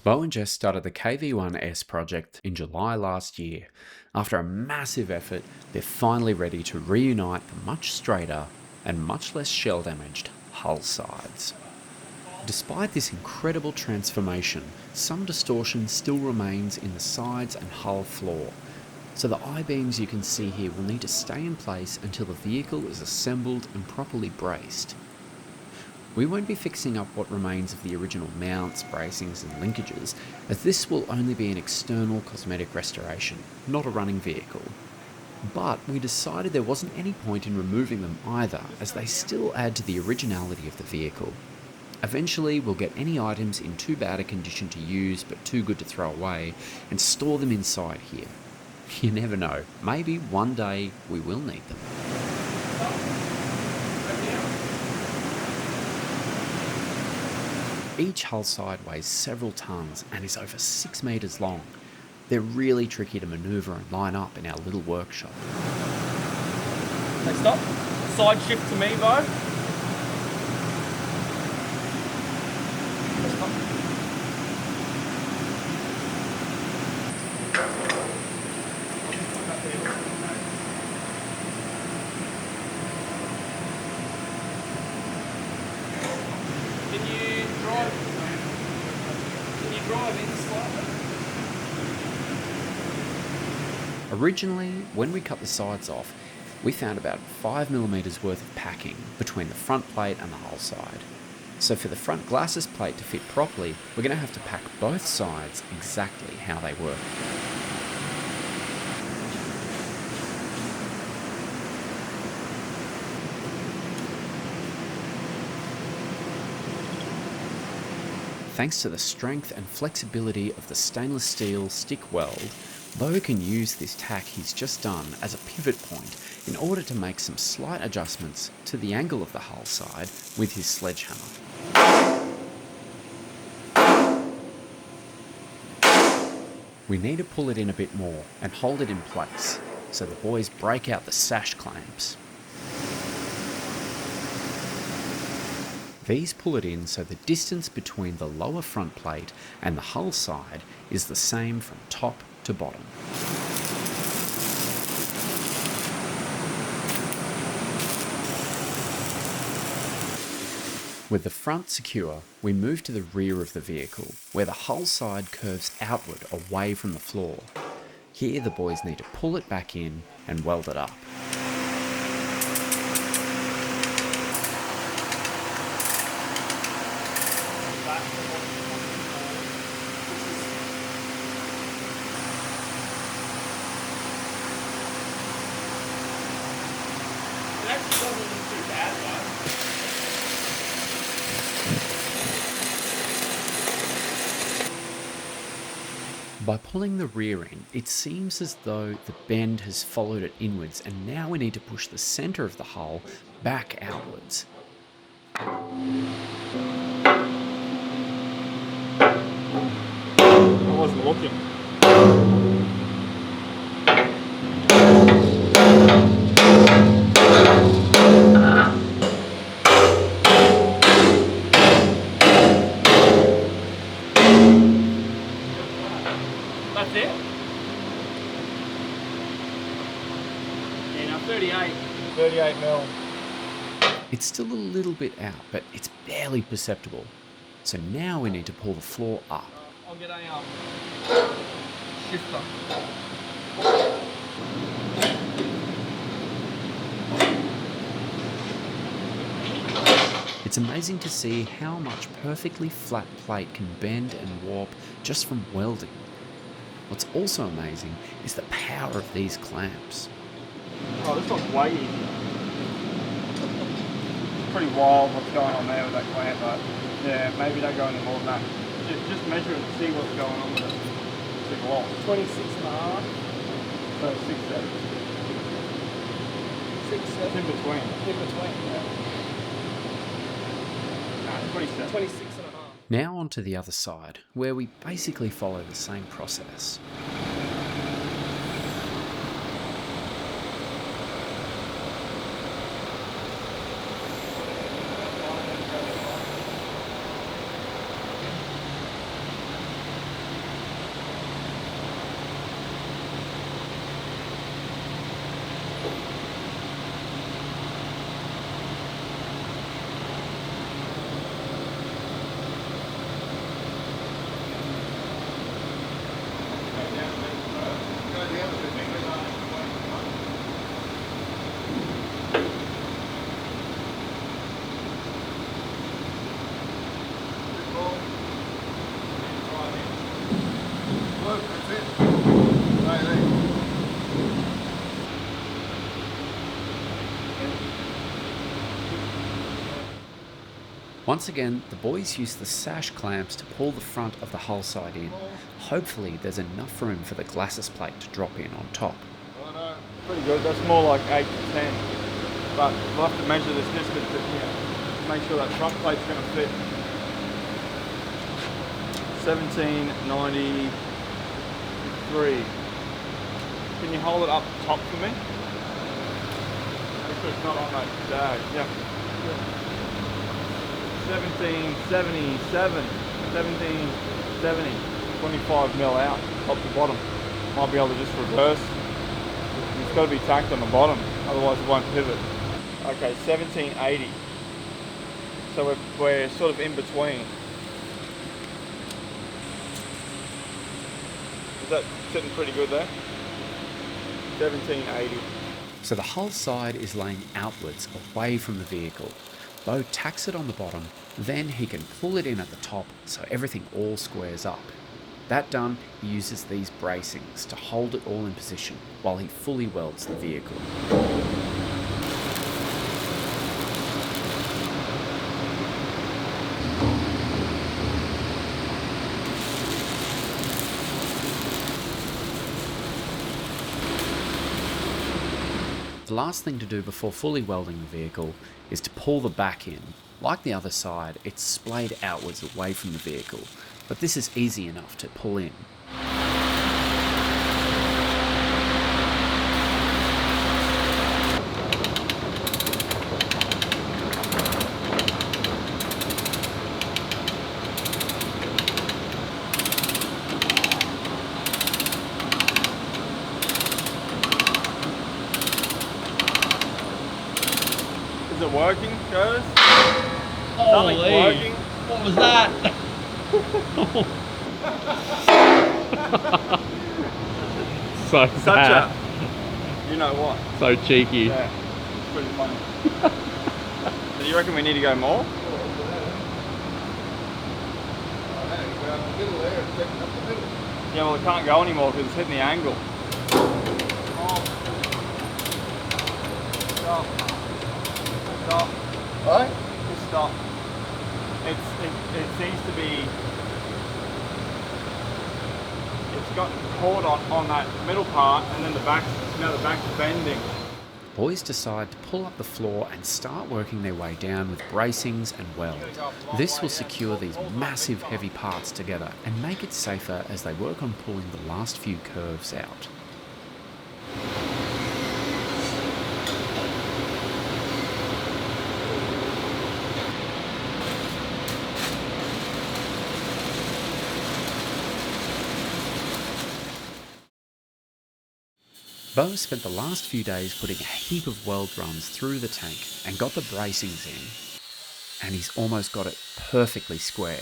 Beau and Jess started the KV-1S project in July last year. After a massive effort, they're finally ready to reunite the much straighter and much less shell damaged hull sides. Despite this incredible transformation, some distortion still remains in the sides and hull floor. So the I-beams you can see here will need to stay in place until the vehicle is assembled and properly braced. We won't be fixing up what remains of the original mounts, bracings and linkages, as this will only be an external cosmetic restoration, not a running vehicle. But we decided there wasn't any point in removing them either, as they still add to the originality of the vehicle. Eventually we'll get any items in too bad a condition to use but too good to throw away and store them inside here. You never know, maybe one day we will need them. Each hull side weighs several tonnes and is over 6 metres long. They're really tricky to manoeuvre and line up in our little workshop. Okay, stop. Side shift to me, Beau. Originally, when we cut the sides off, we found about 5mm worth of packing between the front plate and the hull side. So for the front glacis plate to fit properly, we're going to have to pack both sides exactly how they were. Thanks to the strength and flexibility of the stainless steel stick weld, Beau can use this tack he's just done as a pivot point in order to make some slight adjustments to the angle of the hull side with his sledgehammer. We need to pull it in a bit more and hold it in place, so the boys break out the sash clamps. These pull it in so the distance between the lower front plate and the hull side is the same from top to bottom. With the front secure, we move to the rear of the vehicle, where the hull side curves outward away from the floor. Here the boys need to pull it back in and weld it up. By pulling the rear in, it seems as though the bend has followed it inwards, and now we need to push the center of the hull back outwards. I wasn't looking. That's it? Yeah, now 38 mil. It's still a little bit out, but it's barely perceptible. So now we need to pull the floor up. I'll get a shifter. It's amazing to see how much perfectly flat plate can bend and warp just from welding. What's also amazing is the power of these clamps. Oh, this one's way easier. It's pretty wild what's going on there with that clamp, but yeah, maybe don't go any more than that. Just measure it and see what's going on with it. It's a lot. 26.5. So 6, 7. 6, 7. It's in between. In between, yeah. No, 27. 26.5. Now onto the other side, where we basically follow the same process. Once again, the boys use the sash clamps to pull the front of the hull side in. Hopefully there's enough room for the glacis plate to drop in on top. Pretty good, that's more like 8 to 10. But we'll have to measure this distance to make sure that front plate's going to fit. 1793. Can you hold it up top for me? Make sure it's not on that tag. Yeah. 1777. 1770. 25 mil out, top to bottom. Might be able to just reverse. It's got to be tacked on the bottom, otherwise it won't pivot. Okay, 1780. So we're sort of in between. Is that sitting pretty good there? 1780. So the hull side is laying outwards away from the vehicle. Beau tacks it on the bottom, then he can pull it in at the top so everything all squares up. That done, he uses these bracings to hold it all in position while he fully welds the vehicle. The last thing to do before fully welding the vehicle is to pull the back in. Like the other side, it's splayed outwards away from the vehicle, but this is easy enough to pull in. Is it working, Curtis? Holy, Something's working. what was that? So Such bad. a, you know what? So cheeky. Yeah, it's pretty funny. Do you reckon we need to go more? Yeah, well it can't go anymore because it's hitting the angle. Oh. Stop. Stop. What? Just stop. It seems to be. It it's got caught on that middle part, and then the back's bending. Boys decide to pull up the floor and start working their way down with bracings and weld. This will secure these massive heavy parts together and make it safer as they work on pulling the last few curves out. Beau spent the last few days putting a heap of weld runs through the tank and got the bracings in, and he's almost got it perfectly square.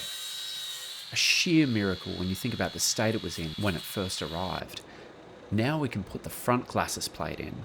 A sheer miracle when you think about the state it was in when it first arrived. Now we can put the front glacis plate in.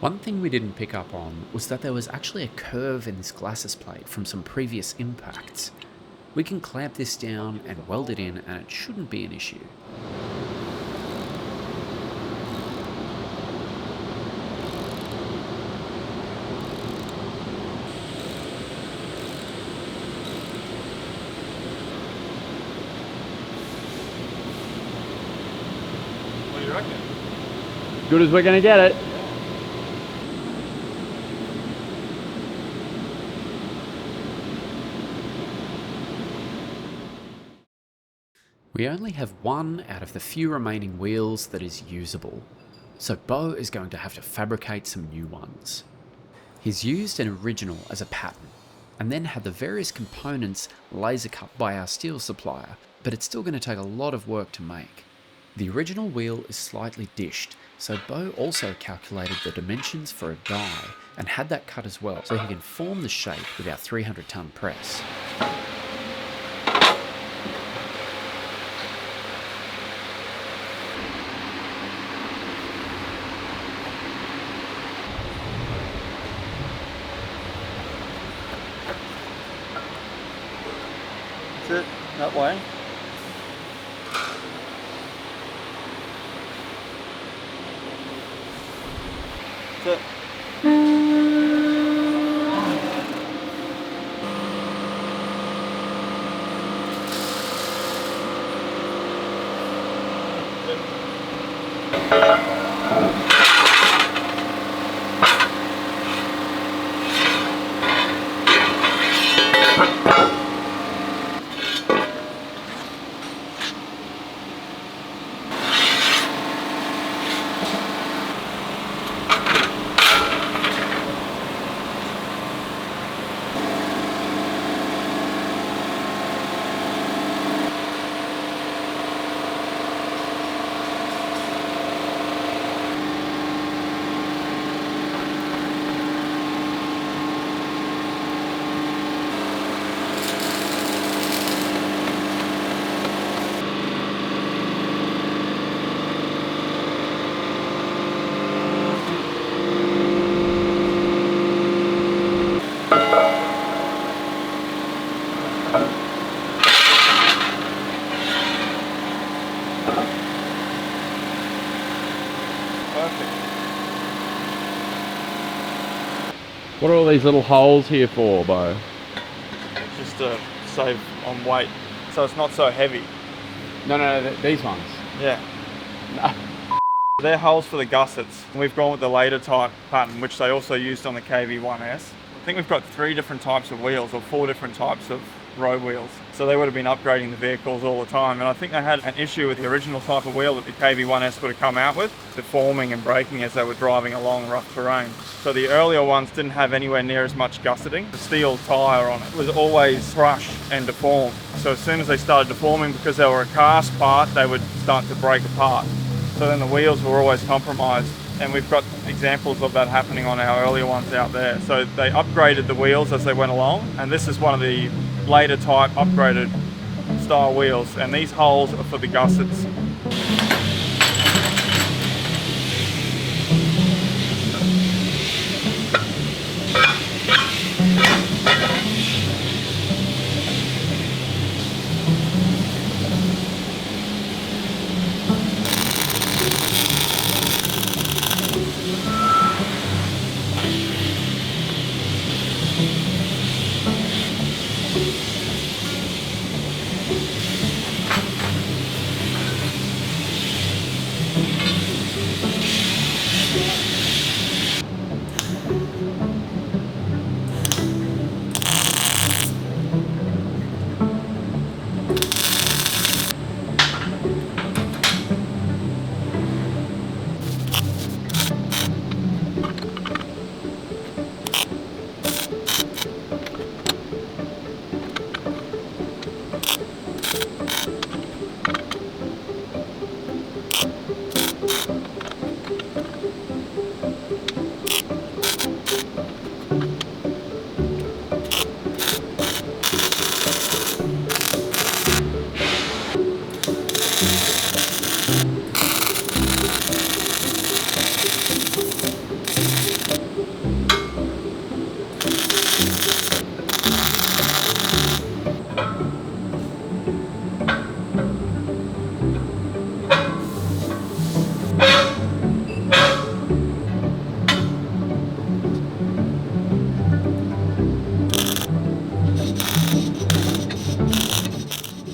One thing we didn't pick up on was that there was actually a curve in this glacis plate from some previous impacts. We can clamp this down and weld it in, and it shouldn't be an issue. What do you reckon? Good as we're gonna get it. We only have one out of the few remaining wheels that is usable, so Beau is going to have to fabricate some new ones. He's used an original as a pattern, and then had the various components laser cut by our steel supplier, but it's still going to take a lot of work to make. The original wheel is slightly dished, so Beau also calculated the dimensions for a die and had that cut as well, so he can form the shape with our 300-ton press. That's it, that way. That's it. What are all these little holes here for, Beau? Just to save on weight, so it's not so heavy. No, these ones. Yeah. They're holes for the gussets. We've gone with the later type pattern, which they also used on the KV-1S. I think we've got 3 different types of wheels, or 4 different types of road wheels. So they would have been upgrading the vehicles all the time, and I think they had an issue with the original type of wheel that the KV-1S would have come out with, deforming and breaking as they were driving along rough terrain. So the earlier ones didn't have anywhere near as much gusseting. The steel tyre on it was always crushed and deformed. So as soon as they started deforming, because they were a cast part, they would start to break apart. So then the wheels were always compromised. And we've got examples of that happening on our earlier ones out there. So they upgraded the wheels as they went along, and this is one of the later type upgraded style wheels, and these holes are for the gussets.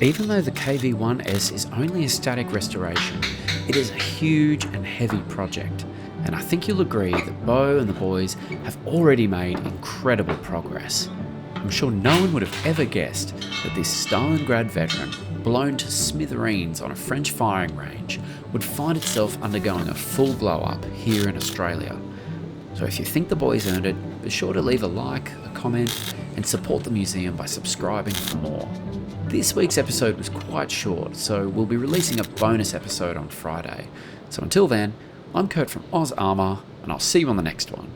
Even though the KV-1S is only a static restoration, it is a huge and heavy project, and I think you'll agree that Beau and the boys have already made incredible progress. I'm sure no one would have ever guessed that this Stalingrad veteran, blown to smithereens on a French firing range, would find itself undergoing a full blow-up here in Australia. So if you think the boys earned it, be sure to leave a like, a comment, and support the museum by subscribing for more. This week's episode was quite short, so we'll be releasing a bonus episode on Friday. So until then, I'm Kurt from Armour, and I'll see you on the next one.